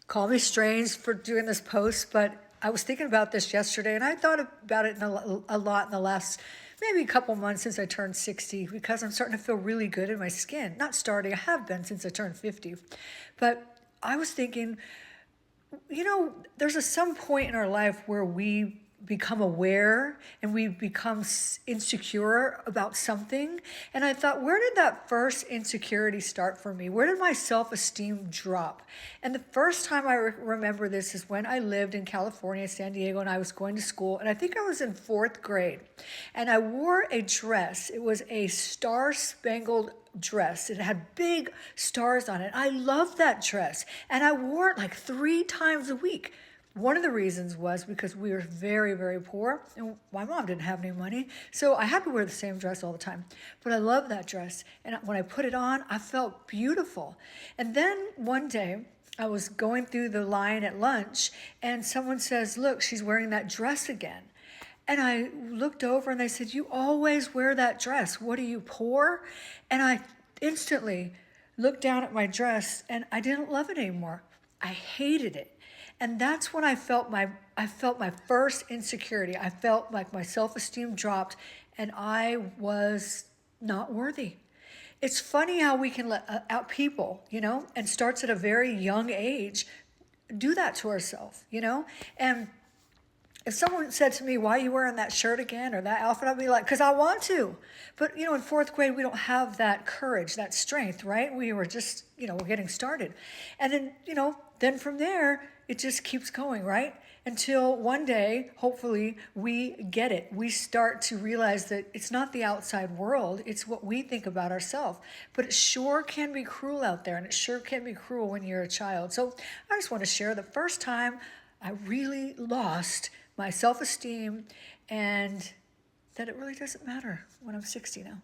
Call me strange for doing this post, but I was thinking about this yesterday, and I thought about it a lot in the last maybe a couple months since I turned 60, because I'm starting to feel really good in my skin. Not starting, I have been since I turned 50. But I was thinking, there's some point in our life where we become aware and we become insecure about something. And I thought, where did that first insecurity start for me? Where did my self-esteem drop? And the first time I remember this is when I lived in California, San Diego, and I was going to school. And I think I was in fourth grade. And I wore a dress. It was a star-spangled dress. It had big stars on it. I loved that dress. And I wore it like 3 times a week. One of the reasons was because we were very, very poor and my mom didn't have any money. So I had to wear the same dress all the time. But I loved that dress. And when I put it on, I felt beautiful. And then one day, I was going through the line at lunch and someone says, "Look, she's wearing that dress again." And I looked over and they said, "You always wear that dress. What are you, poor?" And I instantly looked down at my dress and I didn't love it anymore. I hated it. And that's when I felt my first insecurity. I felt like my self-esteem dropped and I was not worthy. It's funny how we can let out people, and starts at a very young age, do that to ourselves. And if someone said to me, "Why are you wearing that shirt again or that outfit?" I'd be like, "Because I want to." But, in fourth grade, we don't have that courage, that strength, right? We were just, we're getting started. And then from there, it just keeps going, right? Until one day, hopefully, we get it. We start to realize that it's not the outside world, it's what we think about ourselves. But it sure can be cruel out there, and it sure can be cruel when you're a child. So I just want to share the first time I really lost my self-esteem and that it really doesn't matter when I'm 60 now.